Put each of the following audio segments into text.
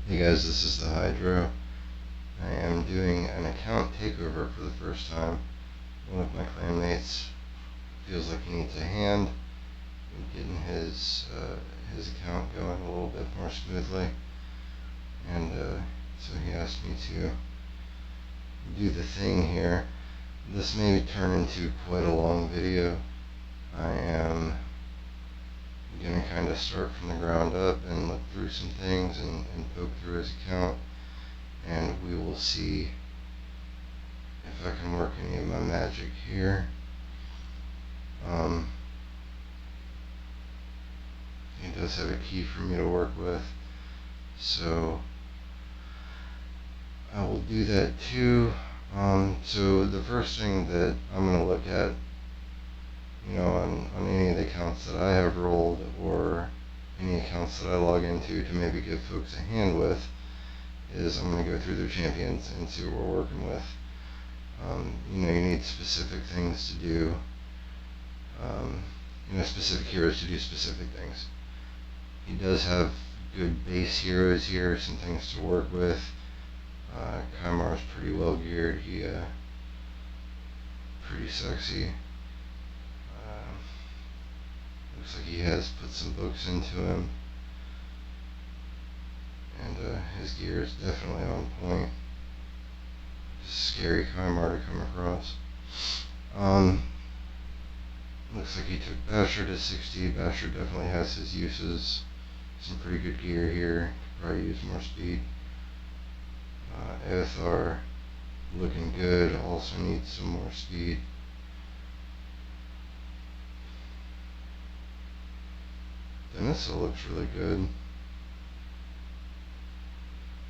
Hey guys, this is the Hydro. I am doing an account takeover for the first time. One of my clanmates feels like he needs a hand in getting his account going a little bit more smoothly, and so he asked me to do the thing here. This may turn into quite a long video. I am going to kind of start from the ground up and look through some things and poke through his account, and we will see if I can work any of my magic here. He does have a key for me to work with, so I will do that too. So the first thing that I'm going to look at, on any of the accounts that I have rolled, or any accounts that I log into to maybe give folks a hand with, is I'm going to go through their champions and see what we're working with. You need specific things to do, specific heroes to do specific things. He does have good base heroes here, some things to work with. Kaimar's pretty well geared. He pretty sexy. Looks like he has put some books into him, and his gear is definitely on point. Scary Kaimar to come across. Looks like he took Basher to 60. Basher definitely has his uses. Some pretty good gear here. Could probably use more speed. Aethar looking good. Also needs some more speed. Denissa looks really good.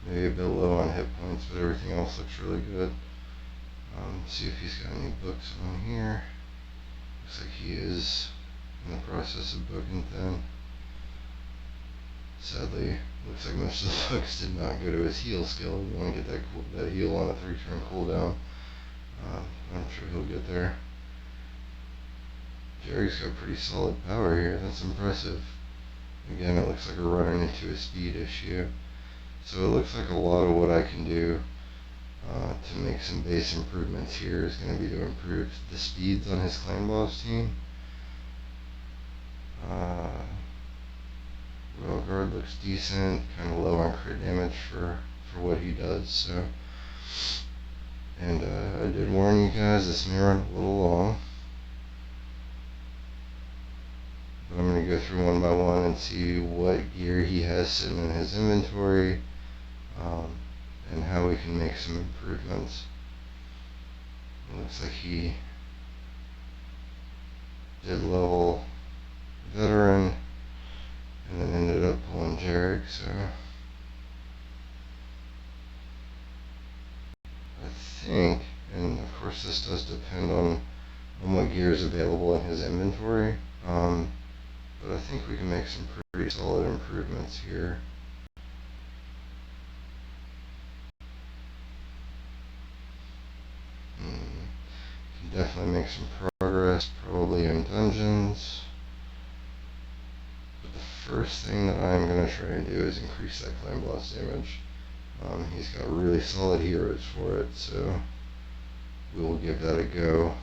Maybe a bit low on hit points, but everything else looks really good. See if he's got any books on here. Looks like he is in the process of booking thin. Sadly, looks like most of the books did not go to his heal skill. You want to get that heal on a 3-turn cooldown. I'm sure he'll get there. Jerry's got pretty solid power here. That's impressive. Again, it looks like we're running into a speed issue. So it looks like a lot of what I can do to make some base improvements here is going to be to improve the speeds on his clan boss team. Royal Guard looks decent, kind of low on crit damage for what he does. So, and I did warn you guys, this may run a little long, but I'm going to go through one by one and see what gear he has sitting in his inventory, and how we can make some improvements. It looks like he did level veteran and then ended up pulling Jarek, so I think, and of course this does depend on what gear is available in his inventory, but I think we can make some pretty solid improvements here. Can definitely make some progress, probably in dungeons. But the first thing that I'm going to try and do is increase that clan boss damage. He's got really solid heroes for it, so we will give that a go.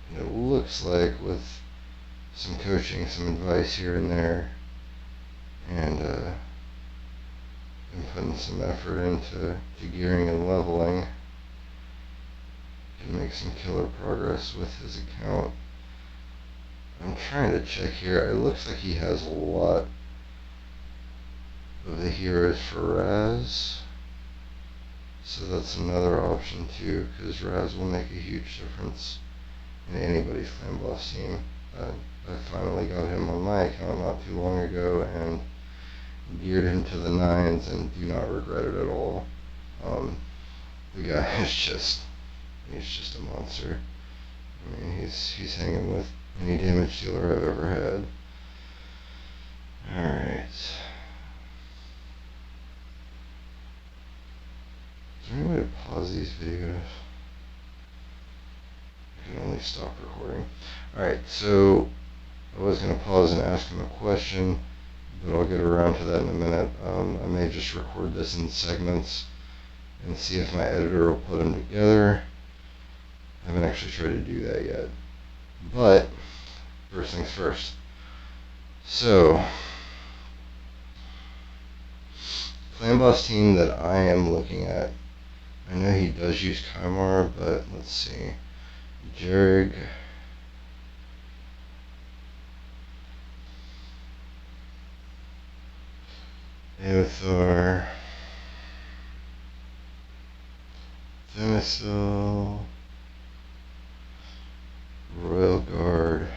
And it looks like with some coaching, some advice here and there, and putting some effort into gearing and leveling, can make some killer progress with his account. I'm trying to check here. It looks like he has a lot of the heroes for Raz, so that's another option too, because Raz will make a huge difference in anybody's clan boss team. I finally got him on my account not too long ago and geared him to the 9s and do not regret it at all. The guy is just a monster. I mean, he's hanging with any damage dealer I've ever had. Alright. Is there any way to pause these videos? I can only stop recording. Alright, so I was going to pause and ask him a question, but I'll get around to that in a minute. I may just record this in segments and see if my editor will put them together. I haven't actually tried to do that yet. But, first things first. So, Clan Boss team that I am looking at. I know he does use Kymar, but let's see. Jarig. Aothar. Themyscil. Royal Guard.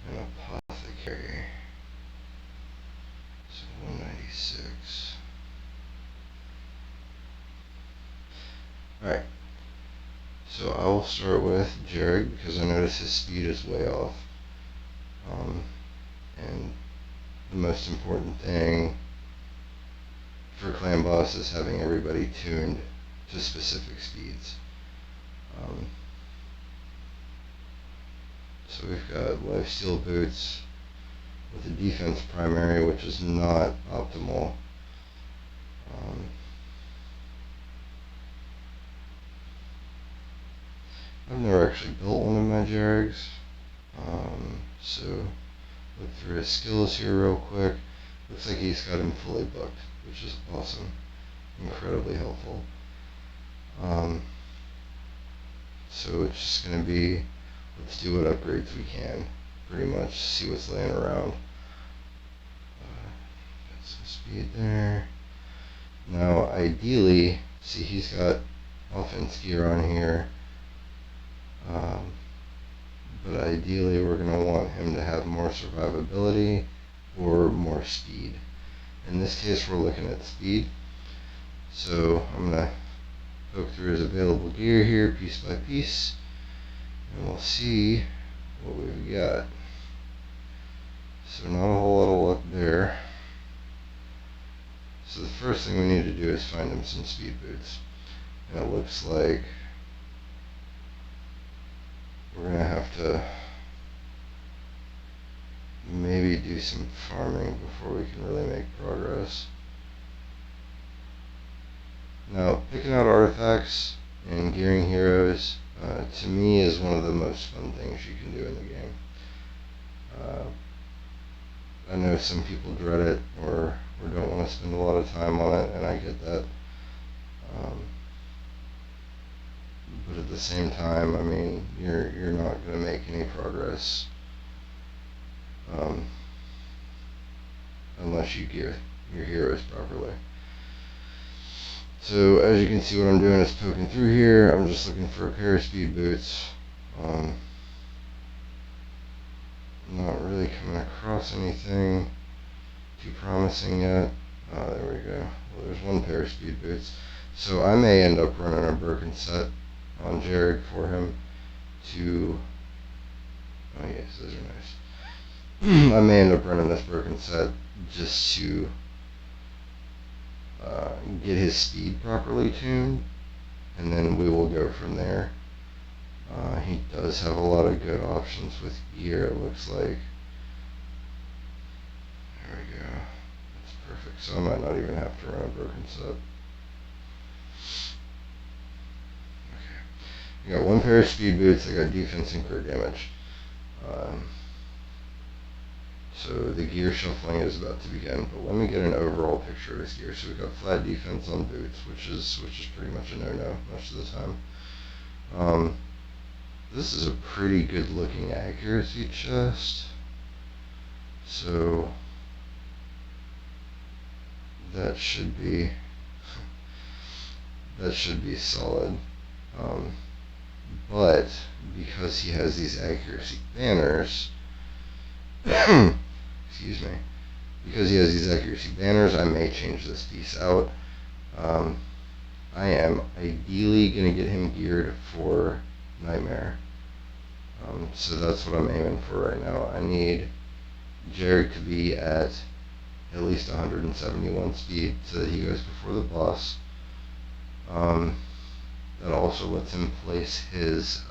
And Apothecary. So 196. Alright. So I will start with Jarig because I notice his speed is way off. And the most important thing for Clan Boss is having everybody tuned to specific speeds. So we've got lifesteal boots with a defense primary, which is not optimal. I've never actually built one of my Jarigs, so look through his skills here real quick. Looks like he's got him fully booked, which is awesome, incredibly helpful. So it's just going to be, let's do what upgrades we can, pretty much, see what's laying around. Got some speed there. Now ideally, see he's got offense gear on here, but ideally we're going to want him to have more survivability or more speed. In this case we're looking at speed, so I'm going to poke through his available gear here piece by piece, and we'll see what we've got. So not a whole lot of luck there. So the first thing we need to do is find him some speed boots, and it looks like we're going to have to maybe do some farming before we can really make progress. Now, picking out artifacts and gearing heroes, to me, is one of the most fun things you can do in the game. I know some people dread it or don't want to spend a lot of time on it, and I get that. But at the same time, I mean, you're not going to make any progress unless you gear your heroes properly. So as you can see, what I'm doing is poking through here. I'm just looking for a pair of speed boots. Not really coming across anything too promising yet. There we go. Well, there's one pair of speed boots. So I may end up running a broken set on Jarig for him to... Oh yes, those are nice. I may end up running this broken set just to get his speed properly tuned, and then we will go from there. He does have a lot of good options with gear, it looks like. There we go. That's perfect. So I might not even have to run a broken set. Okay. I got one pair of speed boots, I got defense and crit damage. So the gear shuffling is about to begin, but let me get an overall picture of his gear. So we've got flat defense on boots, which is pretty much a no-no most of the time. This is a pretty good looking accuracy chest, so that should be solid. But because he has these accuracy banners, excuse me, because he has these accuracy banners, I may change this piece out. I am ideally going to get him geared for Nightmare. So that's what I'm aiming for right now. I need Jared to be at least 171 speed so that he goes before the boss. That also lets him place his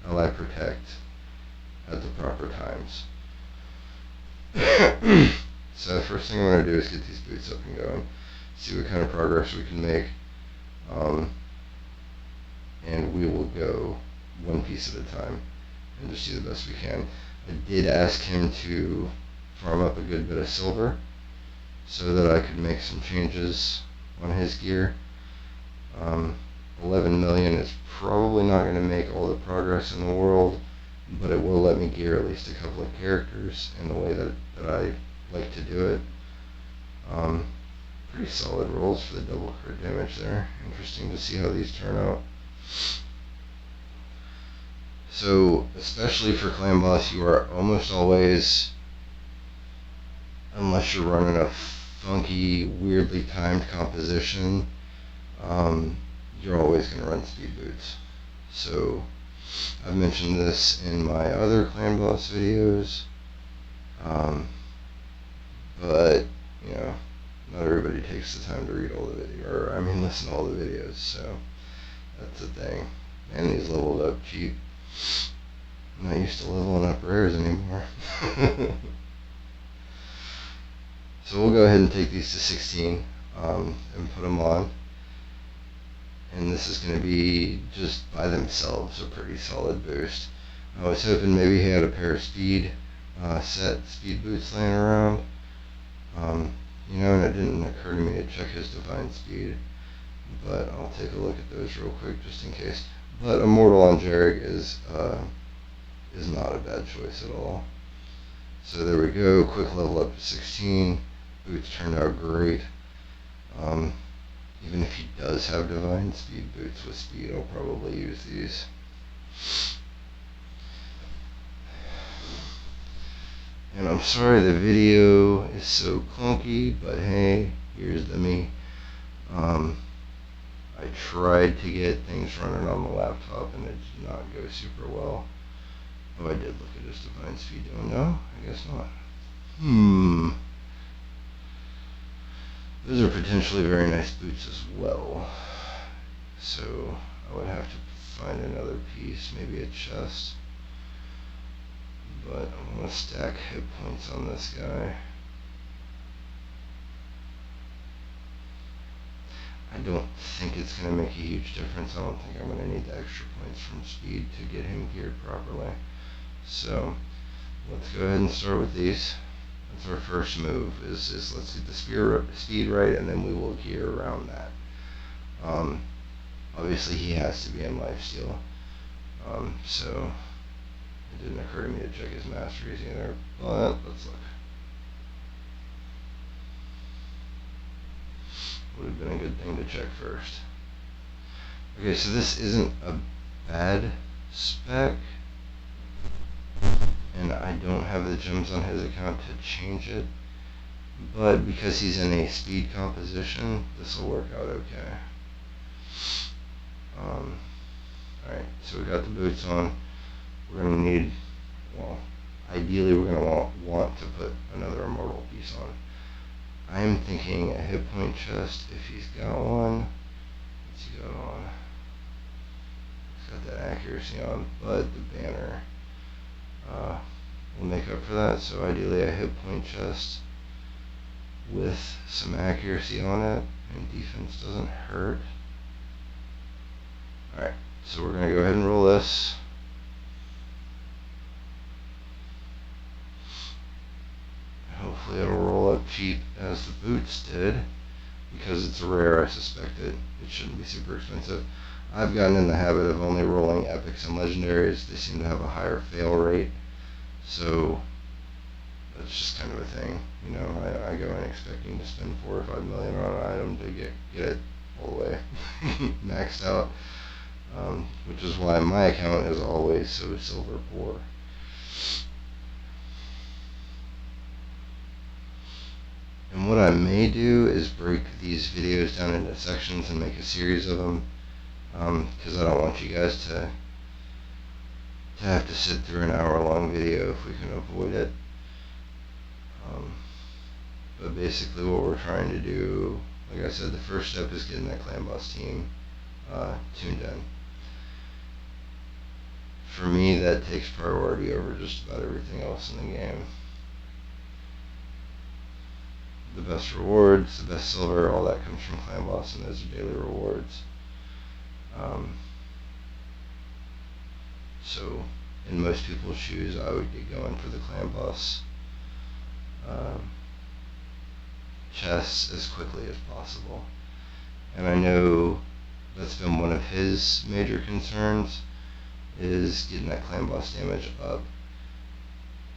Ally Protect at the proper times. So the first thing I'm going to do is get these boots up and going, see what kind of progress we can make, and we will go one piece at a time and just do the best we can. I did ask him to farm up a good bit of silver so that I could make some changes on his gear. 11 million is probably not going to make all the progress in the world, but it will let me gear at least a couple of characters in the way that I like to do it. Pretty solid rolls for the double crit damage there. Interesting to see how these turn out. So, especially for Clan Boss, you are almost always, unless you're running a funky, weirdly timed composition, you're always going to run speed boots. So, I've mentioned this in my other Clan Boss videos, but, you know, not everybody takes the time to read all the listen to all the videos, so that's the thing. Man, these leveled up cheap. I'm not used to leveling up rares anymore. So we'll go ahead and take these to 16 and put them on. And this is going to be just by themselves a pretty solid boost. I was hoping maybe he had a pair of speed boots laying around. And it didn't occur to me to check his divine speed, but I'll take a look at those real quick just in case. But Immortal on Jarek is not a bad choice at all. So there we go, quick level up to 16. Boots turned out great. Even if he does have divine speed boots with speed, I'll probably use these. And I'm sorry the video is so clunky, but hey, here's the me. I tried to get things running on the laptop and it did not go super well. Oh, I did look at his divine speed. Oh no, I guess not. Those are potentially very nice boots as well. So I would have to find another piece, maybe a chest. But I'm going to stack hit points on this guy. I don't think it's going to make a huge difference. I don't think I'm going to need the extra points from speed to get him geared properly. So let's go ahead and start with these. That's our first move, is let's get the speed right, and then we will gear around that. Obviously he has to be in lifesteal. So it didn't occur to me to check his masteries either, but let's look. Would have been a good thing to check first. Okay, so this isn't a bad spec, and I don't have the gems on his account to change it, but because he's in a speed composition, this will work out okay. Alright, so we got the boots on. We're going to need, ideally we're going to want to put another immortal piece on. I'm thinking a hit point chest, if he's got one. What's he got on? He's got that accuracy on, but the banner will make up for that. So ideally a hit point chest with some accuracy on it, and defense doesn't hurt. Alright, so we're going to go ahead and roll this. Hopefully it'll roll up cheap as the boots did. Because it's rare, I suspect it shouldn't be super expensive. I've gotten in the habit of only rolling epics and legendaries. They seem to have a higher fail rate. So that's just kind of a thing. I go in expecting to spend 4 or 5 million on an item to get it all the way maxed out. Which is why my account is always so silver poor. And what I may do is break these videos down into sections and make a series of them, because I don't want you guys to have to sit through an hour-long video if we can avoid it. But basically what we're trying to do, like I said, the first step is getting that Clan Boss team tuned in. for me, that takes priority over just about everything else in the game. The best rewards, the best silver, all that comes from Clan Boss, and those are daily rewards. So, in most people's shoes, I would get going for the Clan Boss chests as quickly as possible. And I know that's been one of his major concerns, is getting that Clan Boss damage up.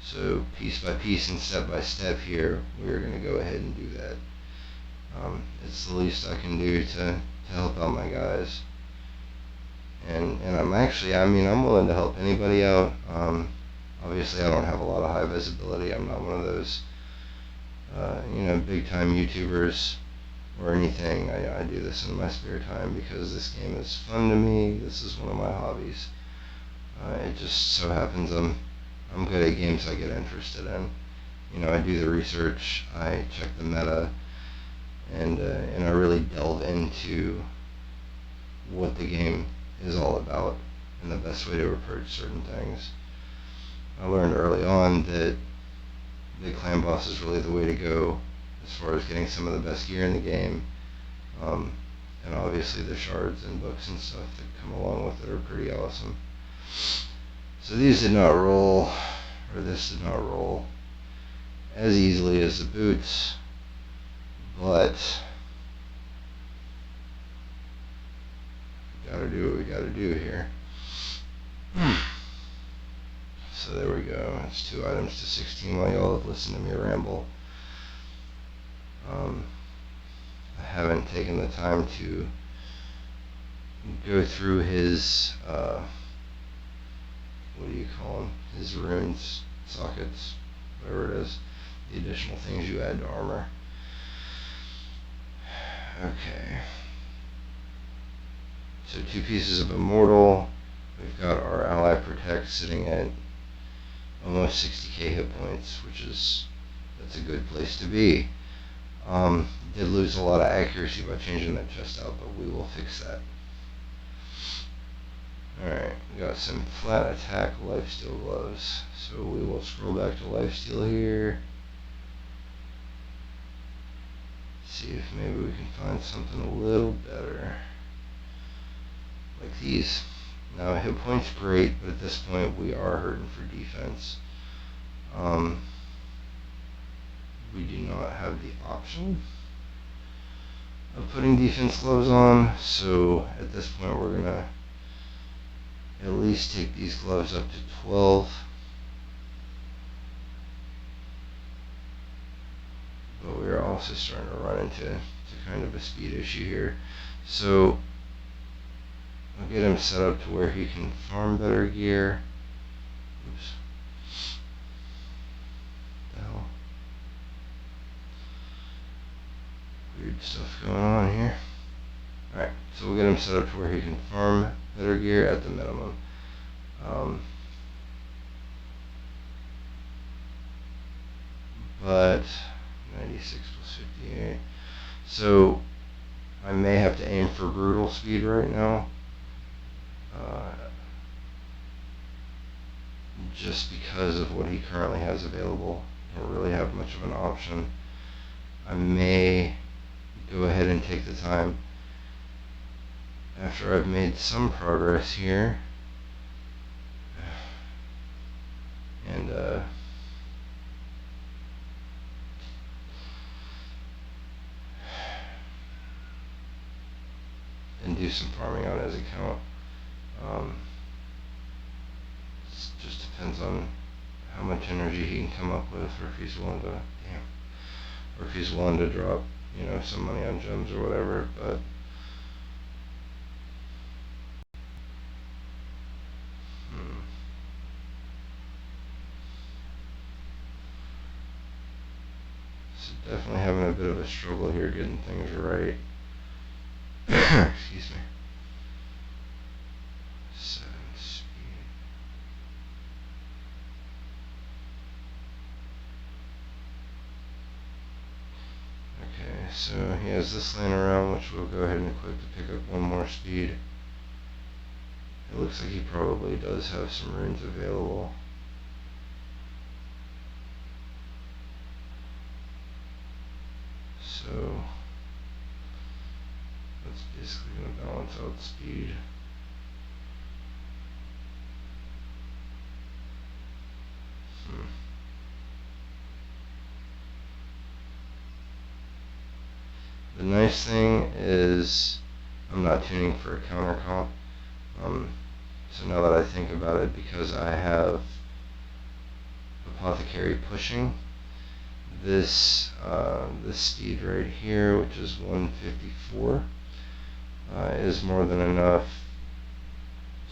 So piece by piece and step by step here, we're going to go ahead and do that. It's the least I can do to help out my guys. And I'm willing to help anybody out. Obviously, I don't have a lot of high visibility. I'm not one of those, big time YouTubers or anything. I do this in my spare time because this game is fun to me. This is one of my hobbies. It just so happens I'm good at games I get interested in. I do the research, I check the meta, and I really delve into what the game is all about and the best way to approach certain things. I learned early on that the Clan Boss is really the way to go as far as getting some of the best gear in the game. And obviously the shards and books and stuff that come along with it are pretty awesome. So these did not roll, or this did not roll as easily as the boots, but we gotta do what we gotta do here. So there we go. That's 2 items to 16 while y'all have listened to me ramble. I haven't taken the time to go through his, what do you call them? His runes, sockets, whatever it is. The additional things you add to armor. Okay. So 2 pieces of Immortal. We've got our Ally Protect sitting at almost 60k hit points, that's a good place to be. Did lose a lot of accuracy by changing that chest out, but we will fix that. Alright, we got some flat attack lifesteal gloves. So we will scroll back to lifesteal here. See if maybe we can find something a little better. Like these. Now hit points great, but at this point we are hurting for defense. We do not have the option of putting defense gloves on, so at this point we're gonna at least take these gloves up to 12. But we are also starting to run into kind of a speed issue here. So I'll get him set up to where he can farm better gear. Oops. The hell? Weird stuff going on here. Alright, so we'll get him set up to where he can farm better gear at the minimum. But 96 plus 58. So I may have to aim for brutal speed right now. Just because of what he currently has available. I don't really have much of an option. I may go ahead and take the time after I've made some progress here and do some farming on his account. It just depends on how much energy he can come up with, or if he's willing to drop, some money on gems or whatever. But so definitely having a bit of a struggle here getting things right. Excuse me. 7 speed. Okay, so he has this laying around, which we'll go ahead and equip to pick up 1 more speed. It looks like he probably does have some runes available. So that's basically going to balance out speed. The nice thing is I'm not tuning for a counter comp. So now that I think about it, because I have Apothecary pushing, this speed right here, which is 154, is more than enough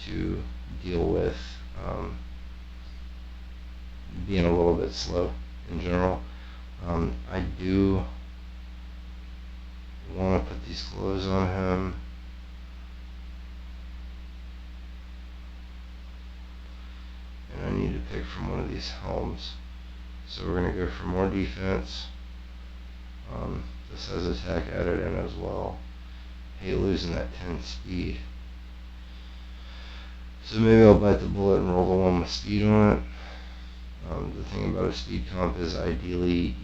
to deal with being a little bit slow in general. I do want to put these clothes on him. And I need to pick from one of these helms. So we're going to go for more defense. This has attack added in as well. Hate losing that 10 speed. So maybe I'll bite the bullet and roll the one with speed on it. The thing about a speed comp is ideally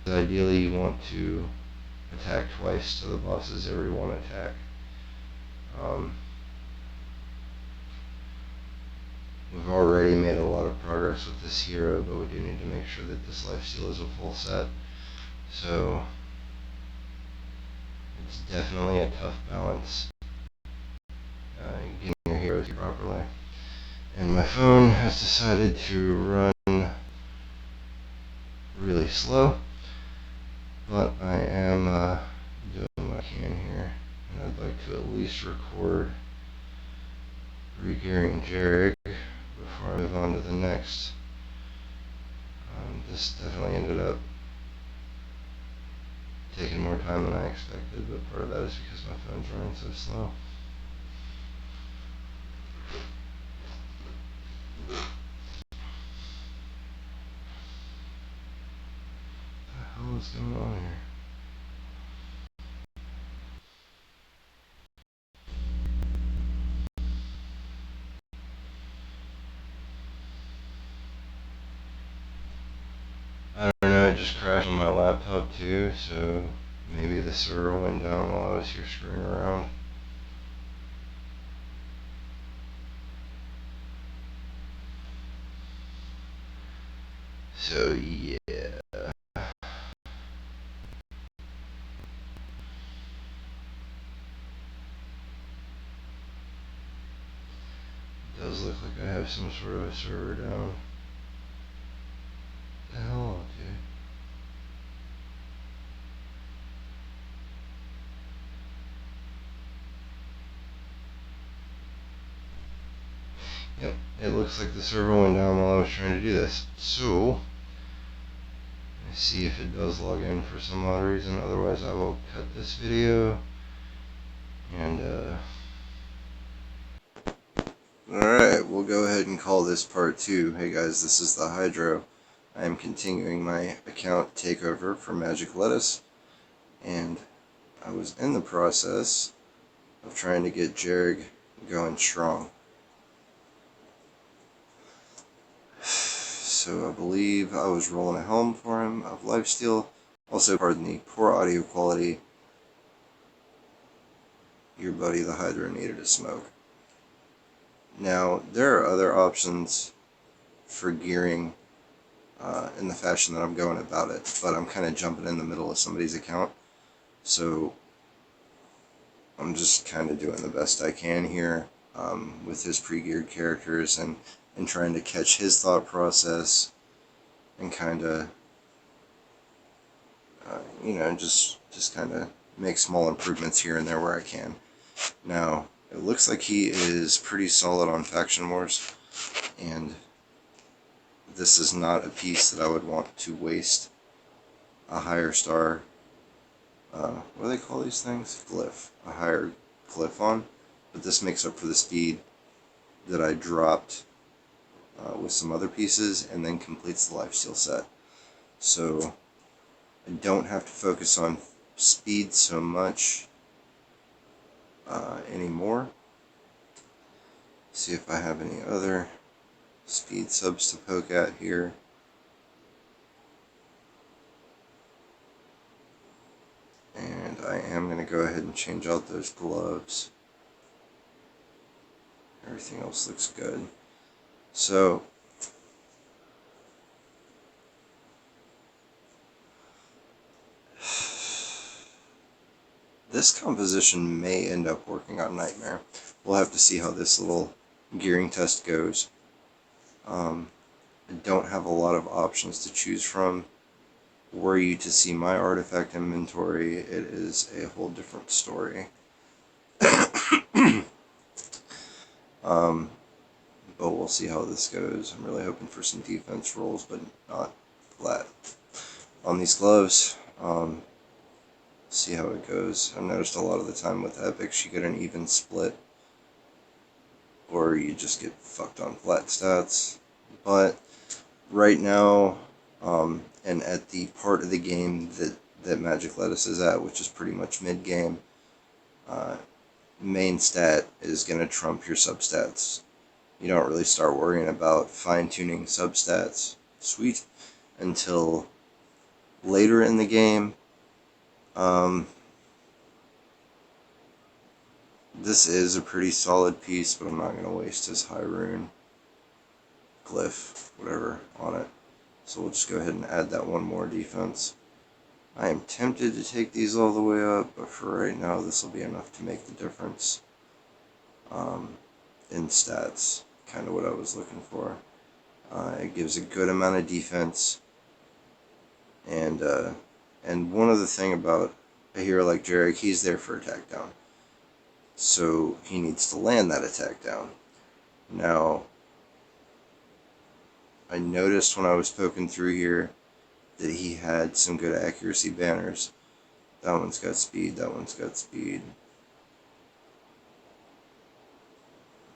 you want to attack twice to the boss's every one attack. We've already made a lot of progress with this hero, but we do need to make sure that this lifesteal is a full set. So it's definitely a tough balance getting your heroes properly. And my phone has decided to run really slow, but I am doing what I can here, and I'd like to at least record re-gearing Jarek before I move on to the next. This definitely ended up taking more time than I expected, but part of that is because my phone's running so slow. What the hell is going on here? I don't know, it just crashed on my laptop too, so maybe the server went down while I was here screwing around. So yeah. It does look like I have some sort of a server down. What the hell, dude? Yep, it looks like the server went down while I was trying to do this. So, let's see if it does log in for some odd reason. Otherwise, I will cut this video. And, alright, we'll go ahead and call this part 2. Hey guys, this is the Hydro. I am continuing my account takeover for Magic Lettuce. And I was in the process of trying to get Jarek going strong. So I believe I was rolling a helm for him of lifesteal. Also, pardon the poor audio quality. Your buddy the Hydra needed a smoke. Now, there are other options for gearing in the fashion that I'm going about it, but I'm kind of jumping in the middle of somebody's account. So I'm just kind of doing the best I can here with his pre-geared characters and trying to catch his thought process and kind of, just kind of make small improvements here and there where I can. Now, it looks like he is pretty solid on Faction Wars, and this is not a piece that I would want to waste a higher star, what do they call these things? Glyph. A higher glyph on, but this makes up for the speed that I dropped with some other pieces and then completes the lifesteal set. So I don't have to focus on speed so much anymore. See if I have any other speed subs to poke at here. And I am going to go ahead and change out those gloves. Everything else looks good. So, this composition may end up working on Nightmare. We'll have to see how this little gearing test goes. I don't have a lot of options to choose from. Were you to see my artifact inventory, it is a whole different story. But we'll see how this goes. I'm really hoping for some defense rolls, but not flat. On these gloves, see how it goes. I've noticed a lot of the time with epics you get an even split, or you just get fucked on flat stats. But right now, and at the part of the game that Magic Lettuce is at, which is pretty much mid-game, main stat is going to trump your substats. You don't really start worrying about fine-tuning substats, sweet, until later in the game. This is a pretty solid piece, but I'm not going to waste his high rune glyph, whatever, on it. So we'll just go ahead and add that one more defense. I am tempted to take these all the way up, but for right now this will be enough to make the difference in stats. Kind of what I was looking for. It gives a good amount of defense, and one other thing about a hero like Jarek, he's there for attack down. So he needs to land that attack down. Now, I noticed when I was poking through here that he had some good accuracy banners. That one's got speed, that one's got speed.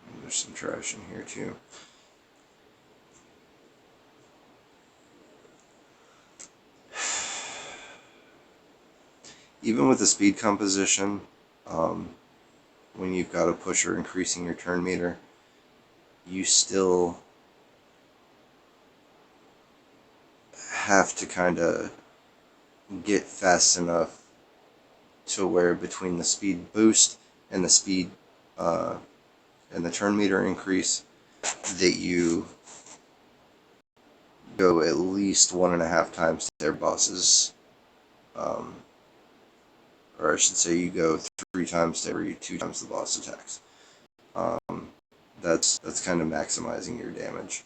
And there's some trash in here too. Even with the speed composition, when you've got a pusher increasing your turn meter, you still have to kind of get fast enough to where between the speed boost and the speed and the turn meter increase that you go at least 1.5 times to their bosses, or I should say you go 3 times to every 2 times the boss attacks. That's kind of maximizing your damage.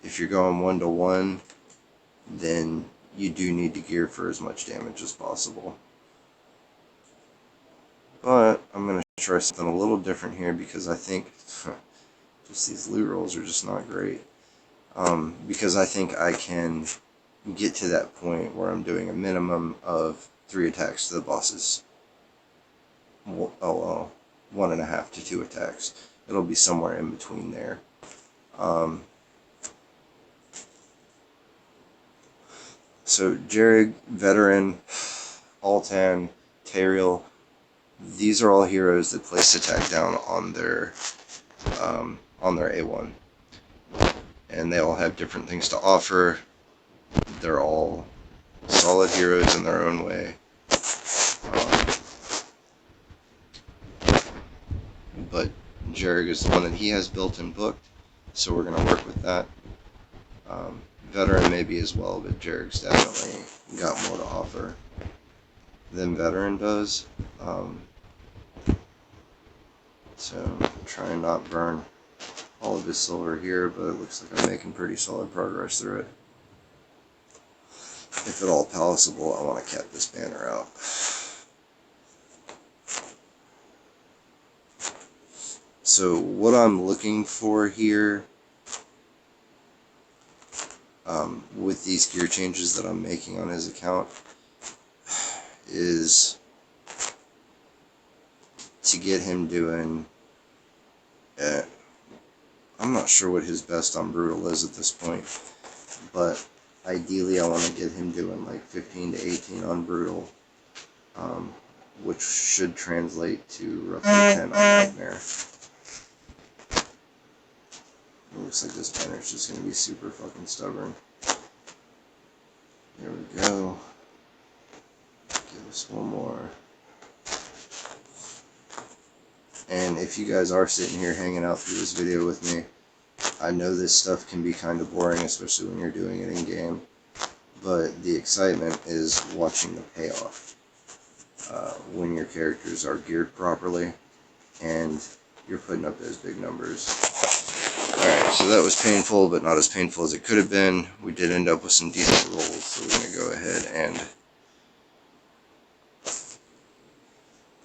If you're going 1-to-1, then you do need to gear for as much damage as possible. But I'm going to try something a little different here because I think just these loot rolls are just not great. Because I think I can get to that point where I'm doing a minimum of 3 attacks to the bosses. 1.5 to 2 attacks. It'll be somewhere in between there. So Jarig, Veteran, Altan, Teriel, these are all heroes that place attack down on their A1. And they all have different things to offer. They're all solid heroes in their own way. But Jarig is the one that he has built and booked, so we're going to work with that. Veteran maybe as well, but Jarig's definitely got more to offer than Veteran does. So try and not burn all of his silver here, but it looks like I'm making pretty solid progress through it. If at all possible, I want to cap this banner out. So what I'm looking for here with these gear changes that I'm making on his account is to get him doing, I'm not sure what his best on Brutal is at this point, but ideally I want to get him doing like 15 to 18 on Brutal, which should translate to roughly 10 on Nightmare. It looks like this banner's just going to be super fucking stubborn. There we go. Give us one more. And if you guys are sitting here hanging out through this video with me, I know this stuff can be kind of boring, especially when you're doing it in game, but the excitement is watching the payoff. When your characters are geared properly and you're putting up those big numbers. Alright, so that was painful, but not as painful as it could have been. We did end up with some decent rolls, so we're going to go ahead and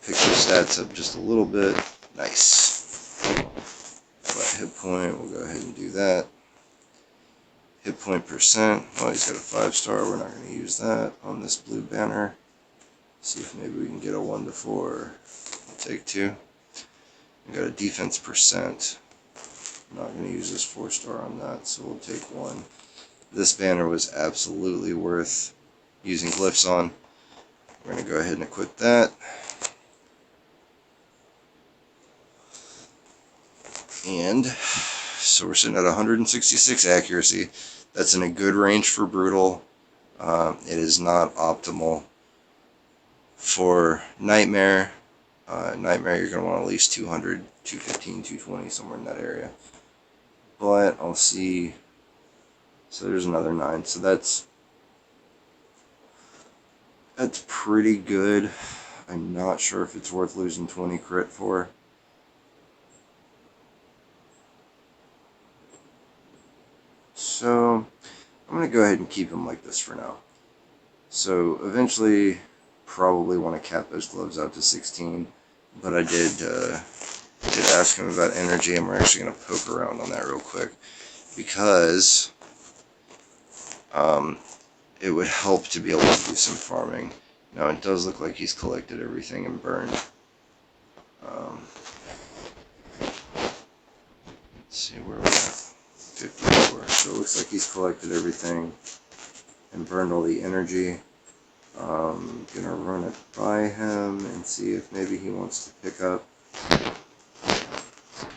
pick those stats up just a little bit. Nice. Flat hit point, we'll go ahead and do that. Hit point percent, well, he's got a 5-star, we're not going to use that on this blue banner. See if maybe we can get a 1 to 4. We'll take 2. We got a defense percent. I'm not going to use this 4-star on that, so we'll take 1. This banner was absolutely worth using glyphs on. We're going to go ahead and equip that. And so we're sitting at 166 accuracy. That's in a good range for brutal. It is not optimal for nightmare. Nightmare, you're going to want at least 200, 215, 220, somewhere in that area. But I'll see. So there's another 9. So that's pretty good. I'm not sure if it's worth losing 20 crit for. So I'm going to go ahead and keep him like this for now. So eventually probably want to cap those gloves out to 16, but I did ask him about energy, and we're actually going to poke around on that real quick, because it would help to be able to do some farming. Now it does look like he's collected everything and burned. Let's see where we're at. 54. So it looks like he's collected everything and burned all the energy. Gonna run it by him and see if maybe he wants to pick up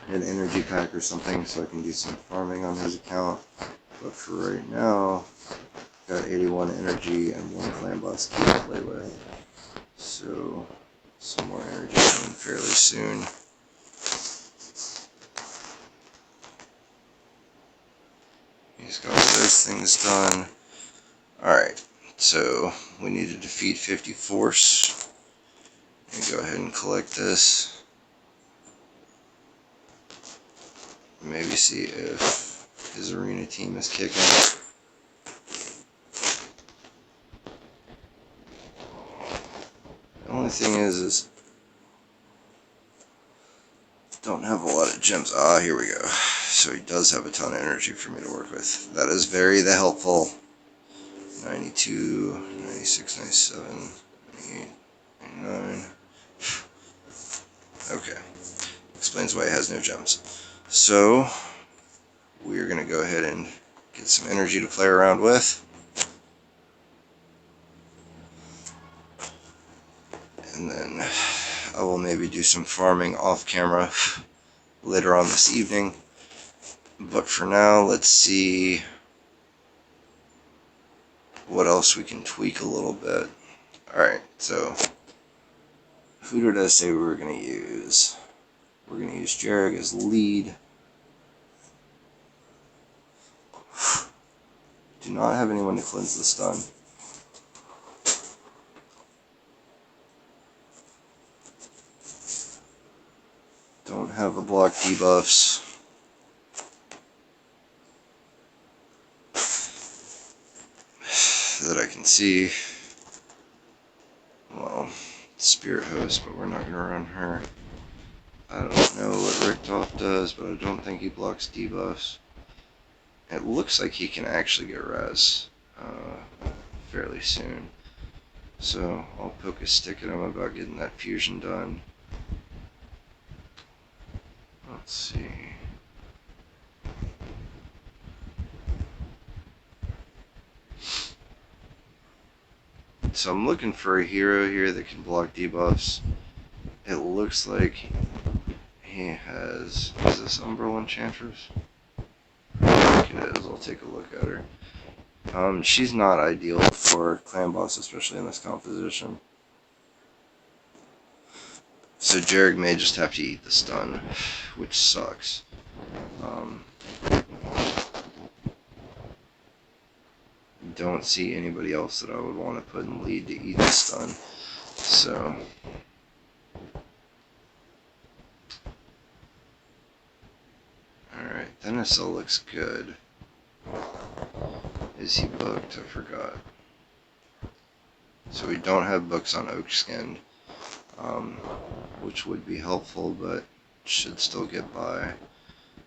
an energy pack or something, so I can do some farming on his account. But for right now, got 81 energy and 1 clan boss key to play with. So some more energy coming fairly soon. He's got all those things done. Alright, so we need to defeat 50 force. And go ahead and collect this. Maybe see if his arena team is kicking. The only thing is don't have a lot of gems. Ah, here we go. So he does have a ton of energy for me to work with. That is very helpful. 92, 96, 97, 98, 99. Okay. Explains why it has no gems. So, we're going to go ahead and get some energy to play around with. And then I will maybe do some farming off camera later on this evening. But for now, let's see what else we can tweak a little bit. Alright, so who did I say we were going to use? We're going to use Jarek as lead. Do not have anyone to cleanse the stun. Don't have the block debuffs. That I can see. Well, Spirit Host, but we're not going to run her. I don't know what Richtoff does, but I don't think he blocks debuffs. It looks like he can actually get res fairly soon. So I'll poke a stick at him about getting that fusion done. Let's see. So I'm looking for a hero here that can block debuffs. It looks like he has, is this Umbral Enchantress? is. I'll take a look at her. She's not ideal for clan boss, especially in this composition. So Jarek may just have to eat the stun, which sucks. Don't see anybody else that I would want to put in lead to eat the stun. So alright, Denisel looks good. Is he booked? I forgot. So we don't have books on Oakskin, which would be helpful, but should still get by.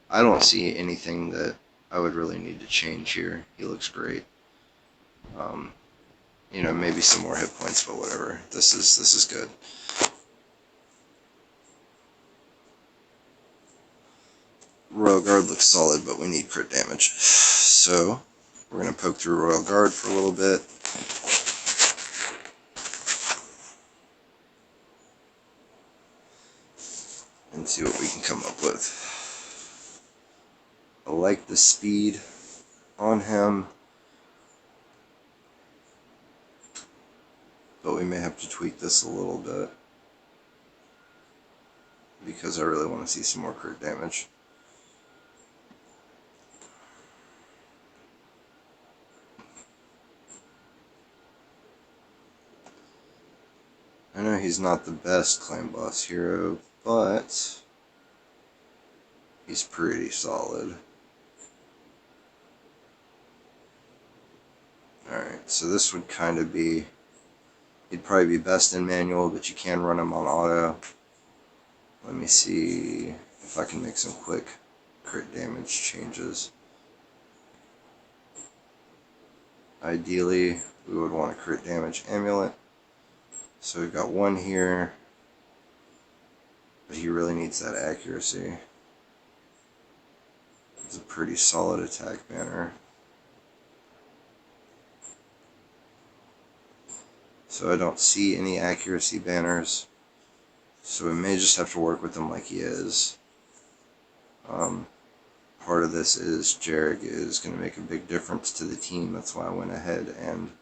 I don't see anything that I would really need to change here. He looks great. You know, maybe some more hit points, but whatever. This is good. Royal Guard looks solid, but we need crit damage. So we're gonna poke through Royal Guard for a little bit. And see what we can come up with. I like the speed on him, but we may have to tweak this a little bit because I really want to see some more crit damage. I know he's not the best clan boss hero, but he's pretty solid. Alright, so this would kind of be, he'd probably be best in manual, but you can run him on auto. Let me see if I can make some quick crit damage changes. Ideally, we would want a crit damage amulet. So we've got one here, but he really needs that accuracy. It's a pretty solid attack banner. So I don't see any accuracy banners, so we may just have to work with him like he is. Part of this is Jarek is going to make a big difference to the team. That's why I went ahead and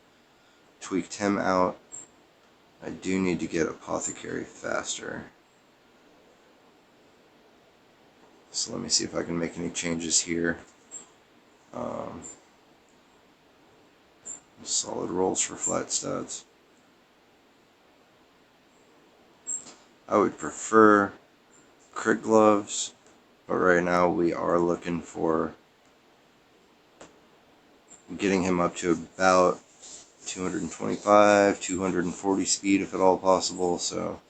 tweaked him out. I do need to get Apothecary faster. So let me see if I can make any changes here. Solid rolls for flat stats. I would prefer crit gloves, but right now we are looking for getting him up to about 225, 240 speed if at all possible. So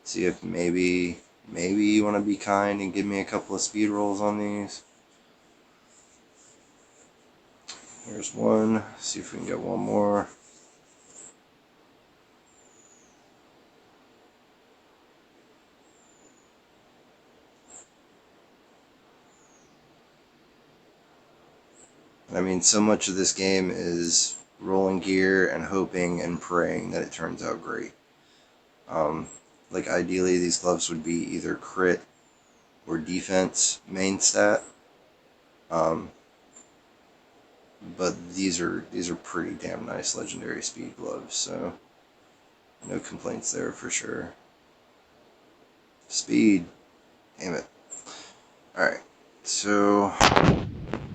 see if maybe you want to be kind and give me a couple of speed rolls on these. Here's one. See if we can get one more. I mean, so much of this game is rolling gear and hoping and praying that it turns out great. Like ideally these gloves would be either crit or defense main stat. But these are pretty damn nice legendary speed gloves, so no complaints there for sure. Speed. Damn it. Alright, so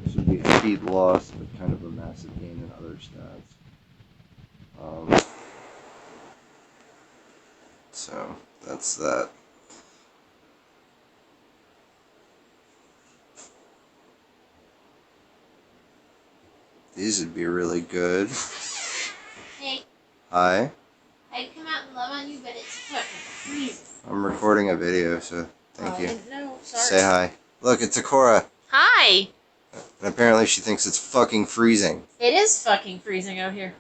this would be a speed loss, but kind of a massive gain in other stats. So that's that. These would be really good. Hey. Hi. I'd come out and love on you, but it's fucking freezing. I'm recording a video, so thank you. No, sorry. Say hi. Look, it's Akora. Hi. And apparently she thinks it's fucking freezing. It is fucking freezing out here.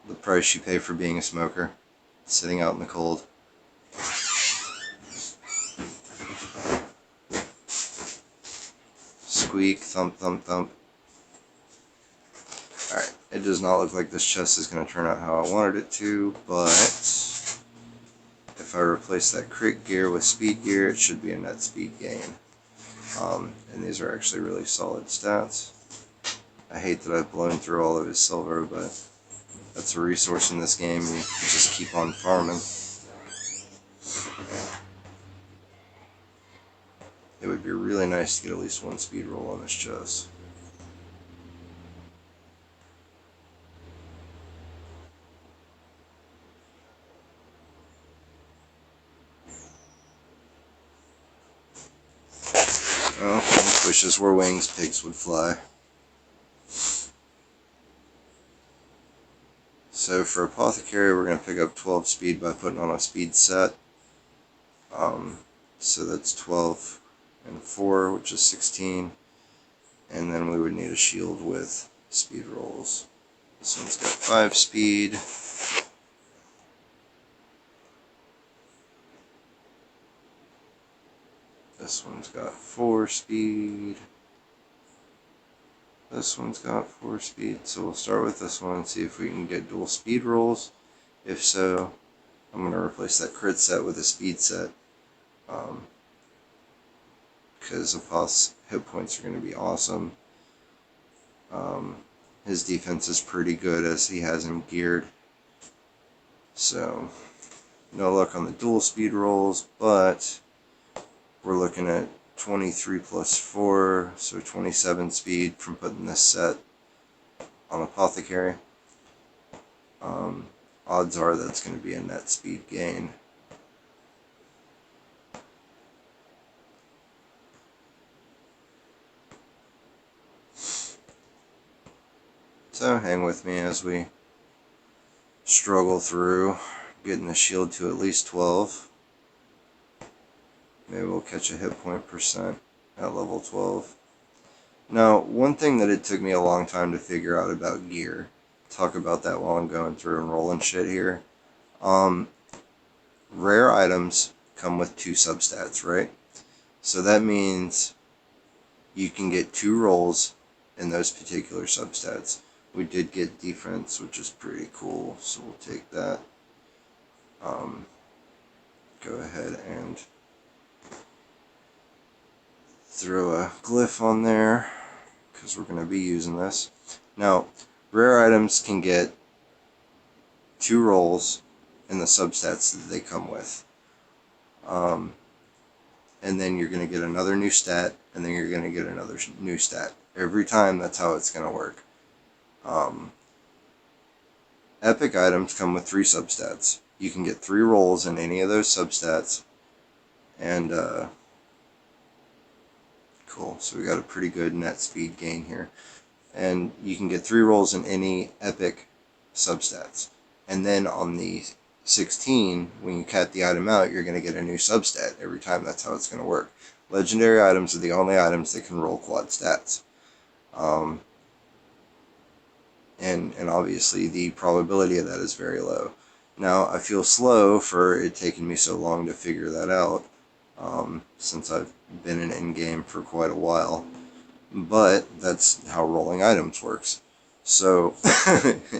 The price you pay for being a smoker. Sitting out in the cold. Squeak, thump, thump, thump. Alright, It does not look like this chest is going to turn out how I wanted it to, but if I replace that crit gear with speed gear, it should be a net speed gain. And these are actually really solid stats. I hate that I've blown through all of his silver, but that's a resource in this game. You just keep on farming. It would be really nice to get at least one speed roll on this chest. Oh, if wishes were wings, pigs would fly. So for Apothecary, we're going to pick up 12 speed by putting on a speed set. So that's 12 and 4, which is 16. And then we would need a shield with speed rolls. This one's got 5 speed. This one's got 4 speed. This one's got 4 speed. So we'll start with this one and see if we can get dual speed rolls. If so, I'm going to replace that crit set with a speed set. Because Apoth's hit points are going to be awesome. His defense is pretty good as he has him geared. So, no luck on the dual speed rolls, but we're looking at 23 plus 4, so 27 speed from putting this set on Apothecary. Odds are that's going to be a net speed gain. So hang with me as we struggle through getting the shield to at least 12. Maybe we'll catch a hit point percent at level 12. Now, one thing that it took me a long time to figure out about gear, talk about that while I'm going through and rolling shit here. Rare items come with 2 substats, right? So that means you can get 2 rolls in those particular substats. We did get defense, which is pretty cool, so we'll take that. Go ahead and throw a glyph on there, because we're going to be using this. Now, rare items can get 2 rolls in the substats that they come with. And then you're going to get another new stat, and then you're going to get another new stat. Every time, that's how it's going to work. Epic items come with 3 substats. You can get 3 rolls in any of those substats. And, cool. So we got a pretty good net speed gain here. And you can get 3 rolls in any epic substats. And then on the 16, when you cat the item out, you're going to get a new substat every time. That's how it's going to work. Legendary items are the only items that can roll quad stats. And obviously the probability of that is very low. Now, I feel slow for it taking me so long to figure that out, since I've been in endgame for quite a while. But that's how rolling items works. So,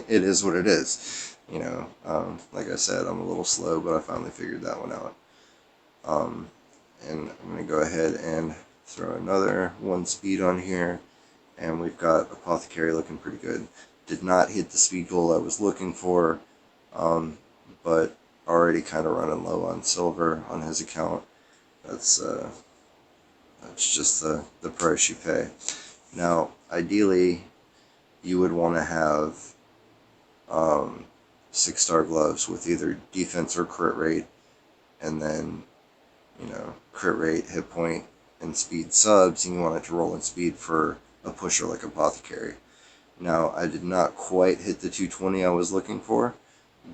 it is what it is. You know, like I said, I'm a little slow, but I finally figured that one out. And I'm going to go ahead and throw another 1 speed on here. And we've got Apothecary looking pretty good. Did not hit the speed goal I was looking for, but already kind of running low on silver on his account. That's just the price you pay. Now, ideally, you would want to have 6-star gloves with either defense or crit rate, and then, you know, crit rate, hit point, and speed subs, and you want it to roll in speed for a pusher like Apothecary. Now, I did not quite hit the 220 I was looking for,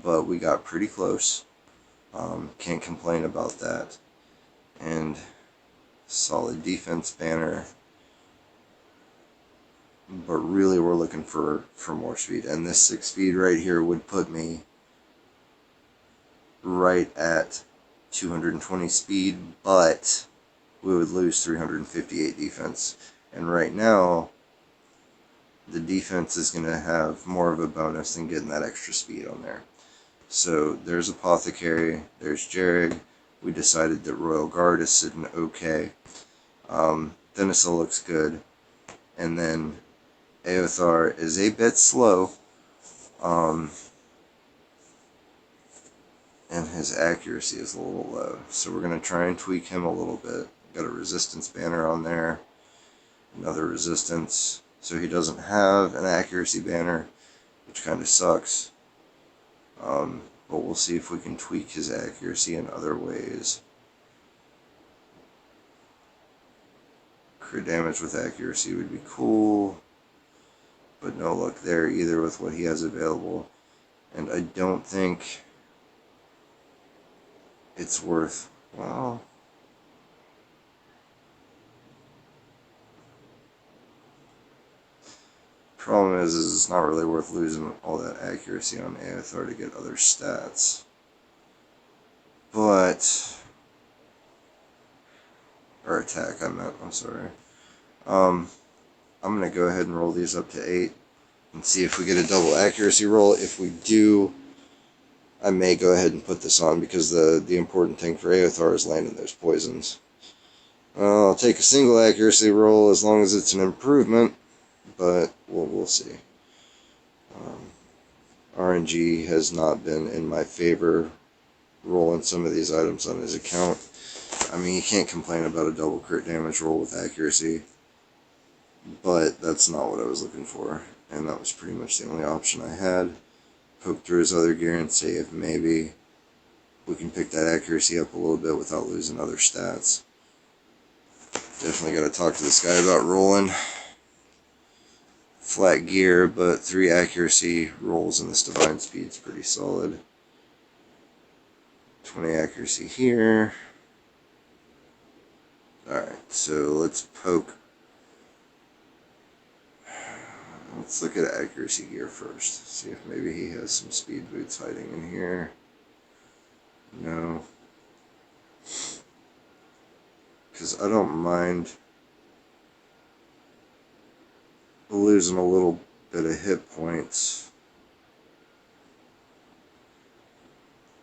but we got pretty close. Can't complain about that. And solid defense banner. But really we're looking for more speed. And this 6 speed right here would put me right at 220 speed, but we would lose 358 defense. And right now, the defense is going to have more of a bonus than getting that extra speed on there. So there's Apothecary, there's Jarrig. We decided that Royal Guard is sitting okay. Denison looks good. And then Eothar is a bit slow. And his accuracy is a little low. So we're going to try and tweak him a little bit. Got a resistance banner on there. Another resistance. So he doesn't have an accuracy banner, which kind of sucks. But we'll see if we can tweak his accuracy in other ways. Crit damage with accuracy would be cool, but no luck there either with what he has available. And I don't think it's worth, well, problem is it's not really worth losing all that accuracy on Eothar to get other stats. But, or attack I meant, I'm sorry. I'm going to go ahead and roll these up to 8 and see if we get a double accuracy roll. If we do, I may go ahead and put this on because the important thing for Eothar is landing those poisons. I'll take a single accuracy roll as long as it's an improvement, but we'll see. RNG has not been in my favor rolling some of these items on his account. I mean, you can't complain about a double crit damage roll with accuracy, but that's not what I was looking for, and that was pretty much the only option I had. Poke through his other gear and see if maybe we can pick that accuracy up a little bit without losing other stats. Definitely got to talk to this guy about rolling flat gear, but 3 accuracy rolls in this divine speed is pretty solid. 20 accuracy here. Alright, so let's poke. Let's look at accuracy gear first. See if maybe he has some speed boots hiding in here. No. Because I don't mind losing a little bit of hit points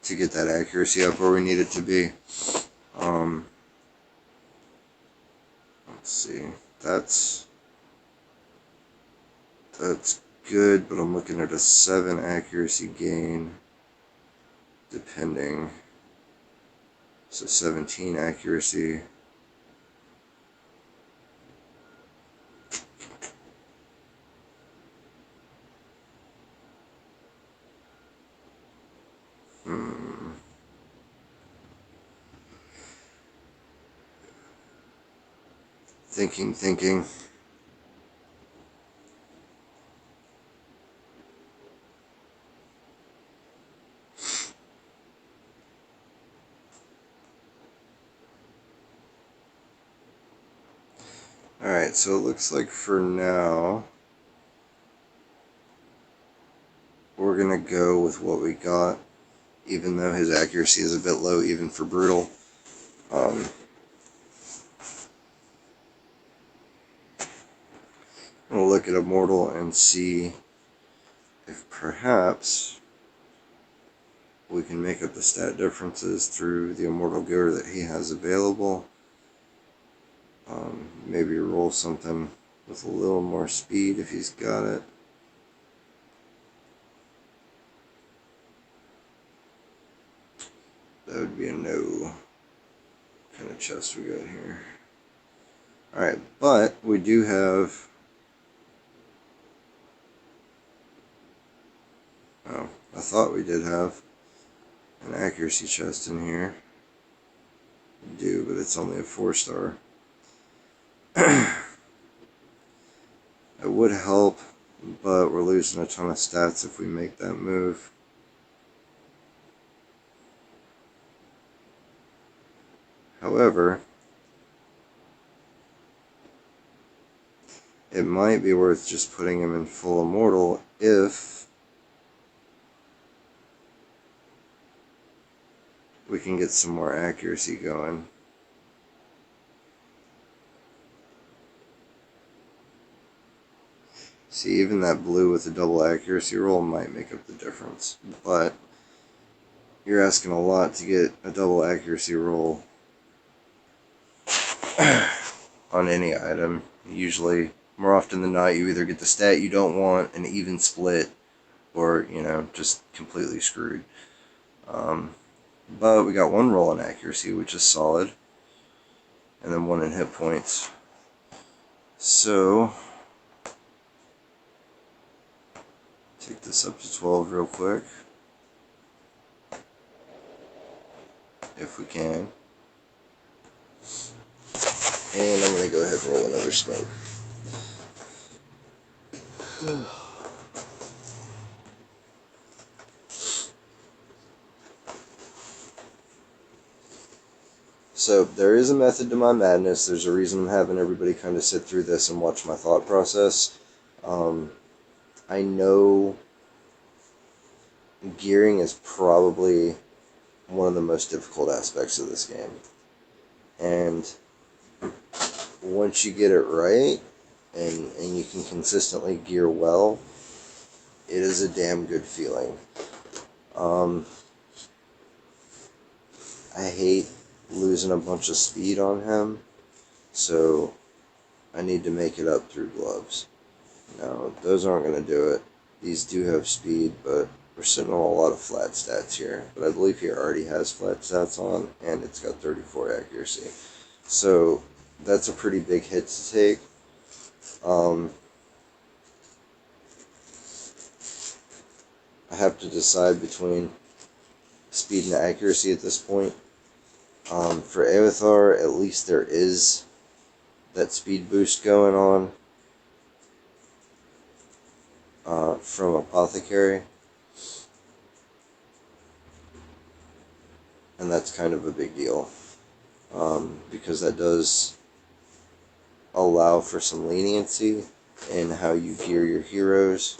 to get that accuracy up where we need it to be. Let's see. That's good, but I'm looking at a 7 accuracy gain depending. So 17 accuracy. Thinking. Alright, so it looks like for now we're going to go with what we got, even though his accuracy is a bit low even for Brutal. We'll look at Immortal and see if perhaps we can make up the stat differences through the Immortal gear that he has available. Maybe roll something with a little more speed if he's got it. That would be a no. What kind of chest we got here? Alright, but we do have... Oh, I thought we did have an accuracy chest in here. We do, but it's only a 4-star. It would help, but we're losing a ton of stats if we make that move. However, it might be worth just putting him in full Immortal if we can get some more accuracy going. See, even that blue with a double accuracy roll might make up the difference, but you're asking a lot to get a double accuracy roll on any item. Usually, more often than not, you either get the stat you don't want, an even split, or, just completely screwed. But we got one roll in accuracy, which is solid, and then one in hit points. So, take this up to 12 real quick, if we can. And I'm going to go ahead and roll another smoke. So, there is a method to my madness. There's a reason I'm having everybody kind of sit through this and watch my thought process. I know gearing is probably one of the most difficult aspects of this game. And once you get it right, and you can consistently gear well, it is a damn good feeling. I hate losing a bunch of speed on him, so I need to make it up through gloves. Now, those aren't going to do it. These do have speed, but we're sitting on a lot of flat stats here. But I believe he already has flat stats on, and it's got 34 accuracy. So that's a pretty big hit to take. I have to decide between speed and accuracy at this point. For Avatar, at least there is that speed boost going on from Apothecary. And that's kind of a big deal. Because that does allow for some leniency in how you gear your heroes.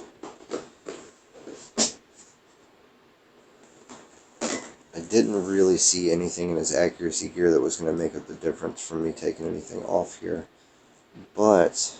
I didn't really see anything in his accuracy gear that was going to make up the difference from me taking anything off here. But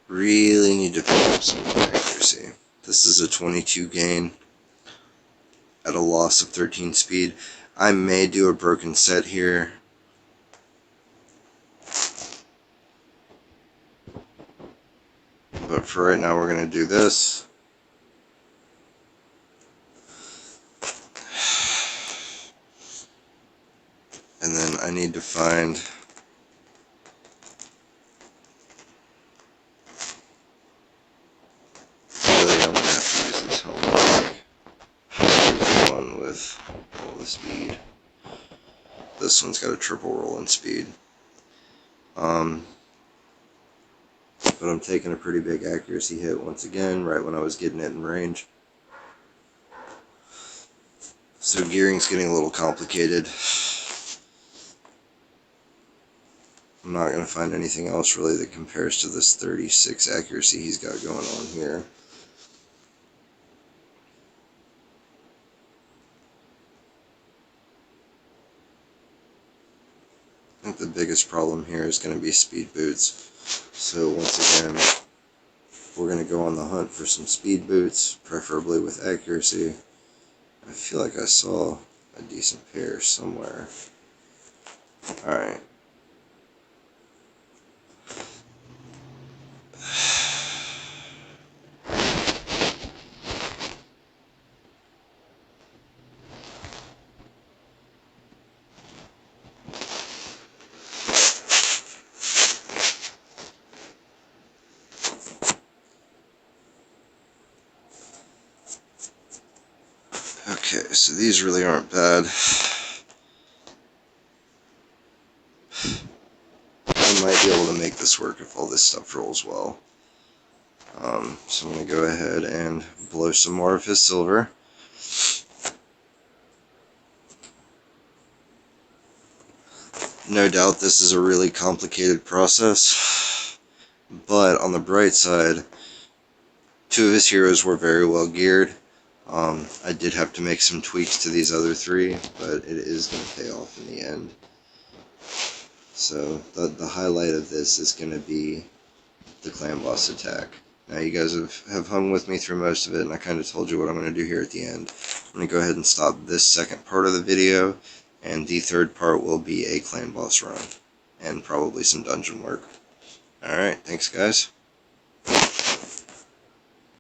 really need to pick up some more accuracy. This is a 22 gain at a loss of 13 speed. I may do a broken set here. But for right now, we're going to do this. And then I need to find really I'm going to have to use this helmet. Here's the one with all the speed. This one's got a triple roll in speed. But I'm taking a pretty big accuracy hit once again, right when I was getting it in range. So gearing's getting a little complicated. I'm not going to find anything else really that compares to this 36 accuracy he's got going on here. I think the biggest problem here is going to be speed boots. So once again, we're going to go on the hunt for some speed boots, preferably with accuracy. I feel like I saw a decent pair somewhere. Alright. Okay, so these really aren't bad. I might be able to make this work if all this stuff rolls well. So I'm going to go ahead and blow some more of his silver. No doubt this is a really complicated process, but on the bright side, 2 of his heroes were very well geared. I did have to make some tweaks to these other 3, but it is going to pay off in the end. So the highlight of this is going to be the clan boss attack. Now you guys have hung with me through most of it, and I kind of told you what I'm going to do here at the end. I'm going to go ahead and stop this second part of the video, and the third part will be a clan boss run, and probably some dungeon work. Alright, thanks guys.